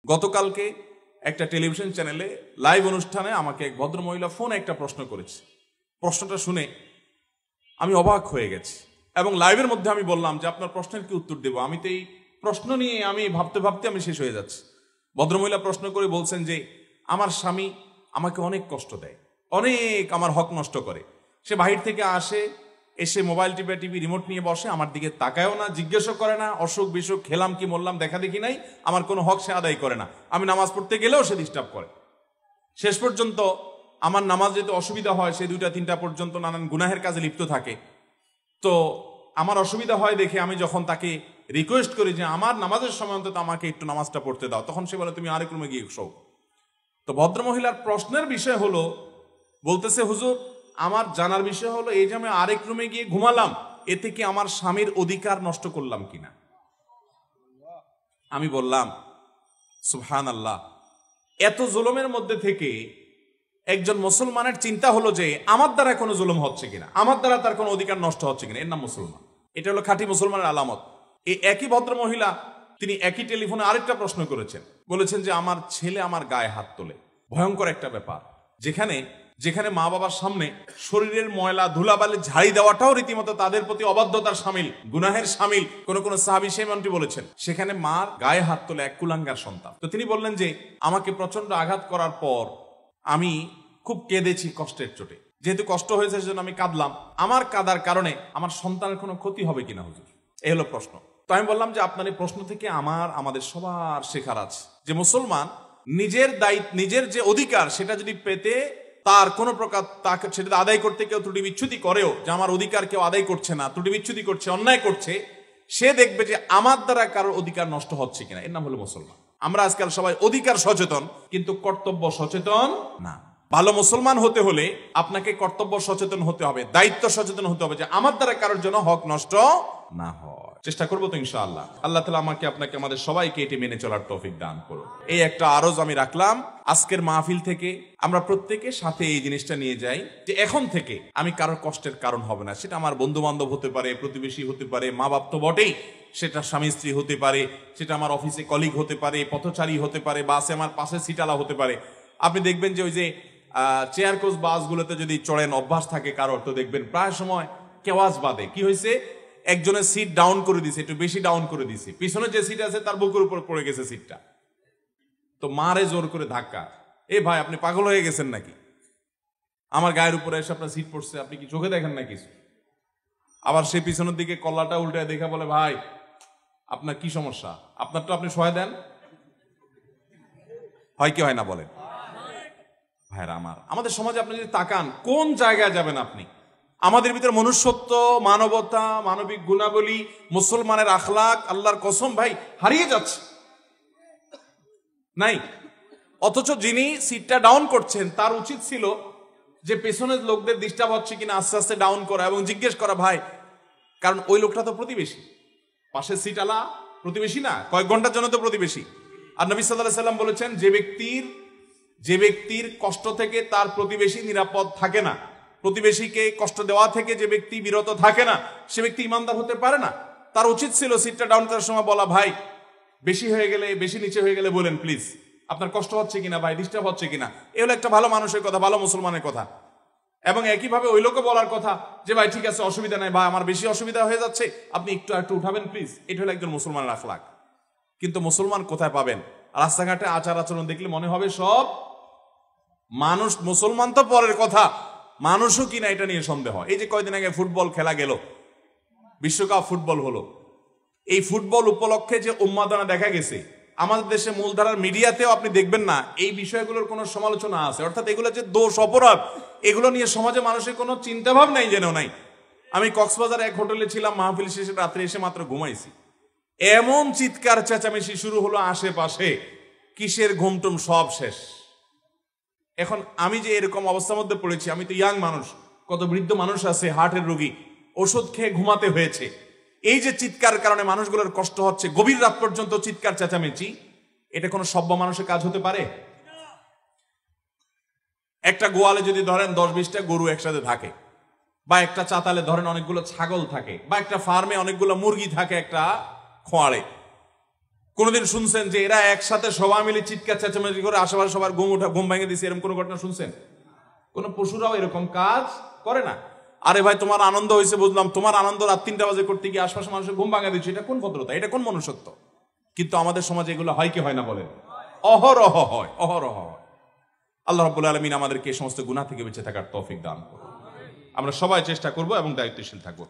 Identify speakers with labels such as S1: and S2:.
S1: গতকালকে একটা টেলিভিশন চ্যানেলে লাইভ অনুষ্ঠানে আমাকে এক ভদ্রমহিলা ফোনে একটা প্রশ্ন করেছে। প্রশ্নটা শুনে আমি অবাক হয়ে গেছি এবং লাইভের মধ্যে আমি বললাম যে আপনার প্রশ্নের কি উত্তর দেব, আমি তো এই প্রশ্ন নিয়ে আমি ভাবতে ভাবতে আমি শেষ হয়ে যাচ্ছি। ভদ্রমহিলা প্রশ্ন করে বলছেন যে আমার স্বামী আমাকে অনেক কষ্ট দেয়, অনেক আমার হক নষ্ট করে। সে বাহির থেকে আসে, এসে মোবাইল টিভি রিমোট নিয়ে বসে, আমার দিকে তাকায়ও না, জিজ্ঞেসও করে না, অসুখ বিসুখ খেলাম কি মরলাম দেখা দেখি নাই, আমার কোনো হক সে আদায় করে না। আমি নামাজ পড়তে গেলেও সে ডিস্টার্ব করে। শেষ পর্যন্ত আমার নামাজ যেতে অসুবিধা হয়, সে 2টা-3টা পর্যন্ত নানান গুনাহের কাজে লিপ্ত থাকে। তো আমার অসুবিধা হয় দেখে আমি যখন তাকে রিকোয়েস্ট করি যে আমার নামাজের সময় অন্তত আমাকে একটু নামাজটা পড়তে দাও, তখন সে বলে তুমি আরেক রুমে গিয়ে শোও। তো ভদ্রমহিলার প্রশ্নের বিষয় হলো, বলতেছে হুজুর আমার জানার বিষয় হলো এই যে আমি আরেক রুমে গিয়ে ঘুমালাম, এতে কি আমার স্বামীর অধিকার নষ্ট করলাম কিনা। আমি বললাম সুবহানাল্লাহ, এত জুলুমের মধ্যে থেকে একজন মুসলমানের চিন্তা হলো যে আমার দ্বারা কোনো জুলুম হচ্ছে কিনা, আমার দ্বারা তার কোনো অধিকার নষ্ট হচ্ছে কিনা, এর নাম মুসলমান। এটা হলো খাঁটি মুসলমানের আলামত। এই একই ভদ্র মহিলা তিনি একই টেলিফোনে আরেকটা প্রশ্ন করেছেন, বলেছেন যে আমার ছেলে আমার গায়ে হাত তোলে। ভয়ঙ্কর একটা ব্যাপার, যেখানে মা বাবার সামনে শরীরের ময়লা ধুলাবালি ঝাড়ি দেওয়াটাও রীতিমতো তাদের প্রতি অবাধ্যতার সামিল, গুনাহের সামিল। কোন সাহাবী সেই মন্ত্রী বলেছেন, সেখানে মার গায়ে হাত তোলে এক কুলাঙ্গার সন্তান। তো তিনি বললেন যে আমাকে প্রচন্ড আঘাত করার পর আমি খুব কেঁদেছি কষ্টের চোটে, যেহেতু কষ্ট হয়েছে সেজন্য আমি কাঁদলাম। আমার কাঁদার কারণে আমার সন্তানের কোনো ক্ষতি হবে কিনা হুজুর, এই হলো প্রশ্ন। তো আমি বললাম যে আপনার এই প্রশ্ন থেকে আমাদের সবার শেখার আছে যে মুসলমান নিজের দায়িত্ব, নিজের যে অধিকার সেটা যদি পেতে তার কোনো প্রকার তাকে সেটা আদায় করতে কেউ ত্রুটি বিচ্ছুতি করেও, যে আমার অধিকার কেউ আদায় করছে না, ত্রুটি বিচ্ছুতি করছে, অন্যায় করছে, সে দেখবে যে আমার দ্বারা কারোর অধিকার নষ্ট হচ্ছে কিনা। এর নাম হলো মুসলমান। আমরা আজকাল সবাই অধিকার সচেতন কিন্তু কর্তব্য সচেতন না। ভালো মুসলমান হতে হলে আপনাকে কর্তব্য সচেতন হতে হবে, দায়িত্ব সচেতন হতে হবে, যে আমার দ্বারা কারোর জন্য হক নষ্ট না হয়। চেষ্টা করবো তো ইনশাআল্লাহ। আল্লাহ তাআলা আমাকে আপনাকে আমাদের সবাইকে এটি মেনে চলার তৌফিক দান করুন। এই একটা আরজ আমি রাখলাম আজকের মাহফিল থেকে, আমরা প্রত্যেকে সাথে এই জিনিসটা নিয়ে যাই যে এখন থেকে আমি কারোর কষ্টের কারণ হবে না। সেটা আমার বন্ধু বান্ধব হতে পারে, প্রতিবেশী হতে পারে, মা বাপ তো বটেই, সেটা স্বামী স্ত্রী হতে পারে, সেটা আমার অফিসে কলিগ হতে পারে, পথচারী হতে পারে, বাসে আমার পাশে সিটালা হতে পারে। আপনি দেখবেন যে ওই যে চেয়ার কোচ বাসগুলোতে যদি চড়েন অভ্যাস থাকে কারোর, তো দেখবেন প্রায় সময় কেওয়াজ বাদে কি হয়েছে, একজনের সিট ডাউন করে দিছে, একটু বেশি ডাউন করে দিছে, পিছনে যে সিট আছে তার বুকের উপর পড়ে গেছে সিটটা, তো মারে জোর করে ধাক্কা। এ ভাই আপনি পাগল হয়ে গেছেন নাকি, আমার গায়ের উপরে এসে আপনার সিট পড়ছে, আপনি কি চোখে দেখেন না কিছু? আবার সে পিছনের দিকে কল্লাটা উল্টে দেখে বলে ভাই আপনার কি সমস্যা, আপনার তো আপনি সহায় দেন। হয় কি হয় না বলেন ভাইরা আমার? আমাদের সমাজে আপনি যদি তাকান কোন জায়গায় যাবেন আপনি, আমাদের ভিতরে মনুষ্যত্ব, মানবতা, মানবিক গুণাবলী, মুসলমানের আখলাক আল্লাহর কসম ভাই হারিয়ে যাচ্ছে নাই। অথচ যিনি সিটটা ডাউন করছেন তার উচিত ছিল যে পেছনের লোকদের ডিস্টার্ব হচ্ছে কিনা আস্তে আস্তে ডাউন করা এবং জিজ্ঞেস করা ভাই, কারণ ওই লোকটা তো প্রতিবেশী, পাশের সিট আলা প্রতিবেশী না, কয়েক ঘন্টার জন্য তো প্রতিবেশী। আর নবী সাল্লাল্লাহু আলাইহি ওয়াসাল্লাম বলেছেন যে ব্যক্তির কষ্ট থেকে তার প্রতিবেশী নিরাপদ থাকে না, প্রতিবেশীকে কষ্ট দেওয়া থেকে যে ব্যক্তি বিরত থাকে না, সে ব্যক্তি ইমানদার হতে পারে না। তার উচিত ছিল সিটটা ডাউন করার সময় বলা ভাই বেশি হয়ে গেলে, বেশি নিচে হয়ে গেলে বলেন প্লিজ, আপনার কষ্ট হচ্ছে কিনা ভাই, ডিস্টার্ব হচ্ছে কিনা। এ হলো একটা ভালো মানুষের কথা, ভালো মুসলমানের কথা। এবং একইভাবে ওই লোকও বলার কথা যে ভাই ঠিক আছে অসুবিধা নাই, ভাই আমার বেশি অসুবিধা হয়ে যাচ্ছে, আপনি একটু উঠাবেন প্লিজ। এটা হলো একজন মুসলমানের আখলাক। কিন্তু মুসলমান কোথায় পাবেন? রাস্তাঘাটে আচার আচরণ দেখলে মনে হবে সব মানুষ। মুসলমান তো পরের কথা, মানুষও কিনা এটা নিয়ে সন্দেহ। এই যে কয়দিন আগে ফুটবল খেলা গেল, বিশ্বকাপ ফুটবল হলো, এই ফুটবল উপলক্ষে যে উন্মাদনা দেখা গেছে, আমাদের দেশে মূলধারার মিডিয়াতেও আপনি দেখবেন না এই বিষয়গুলোর কোনো সমালোচনা আছে। অর্থাৎ এগুলো যে দোষ অপরাধ, এগুলো নিয়ে সমাজে মানুষের কোনো চিন্তা ভাবনাই যেন নাই। আমি কক্সবাজার এক হোটেলে ছিলাম, মাহফিল শেষে রাত্রে এসে মাত্র ঘুমাইছি, এমন চিৎকার চেঁচামেচি শুরু হলো আশেপাশে, কিসের ঘুমটুম সব শেষ। এখন আমি যে এরকম অবস্থার মধ্যে পড়েছি, আমি তো ইয়াং মানুষ, কত বৃদ্ধ মানুষ আছে, হার্টের রোগী, ওষুধ খেয়ে ঘুমাতে হয়েছে। এই যে চিৎকার কারণে মানুষগুলোর কষ্ট হচ্ছে, গভীর রাত পর্যন্ত চিৎকার চেঁচামেচি, এটা কোনো সভ্য মানুষের কাজ হতে পারে? একটা গোয়ালে যদি ধরেন 10-20টা গরু একসাথে থাকে, বা একটা চাতালে ধরেন অনেকগুলো ছাগল থাকে, বা একটা ফার্মে অনেকগুলো মুরগি থাকে একটা খোয়াড়ে, কোনদিন শুনছেন যে এরা একসাথে সবাই মিলে চিৎকার চেঁচামেচি করে আশেপাশে সবার ঘুম ভেঙে দিছে, এরকম কোনো ঘটনা শুনছেন? কোন পশুরাও এরকম কাজ করে না। আরে ভাই, তোমার আনন্দ হয়েছে বুঝলাম, তোমার আনন্দ রাত 3টা বাজে করতে গিয়ে আশপাশে মানুষের ঘুম ভাঙা দিচ্ছে, এটা কোন ভদ্রতা, এটা কোন মনুষ্যত্ব? কিন্তু আমাদের সমাজে এগুলো হয় কি হয় না বলেন? অহরহ হয়, অহরহ হয়। আল্লাহ রাব্বুল আলামিন আমাদেরকে এই সমস্ত গুনাহ থেকে বেঁচে থাকার তৌফিক দান করুন। আমরা সবাই চেষ্টা করব এবং দায়িত্বশীল থাকবো।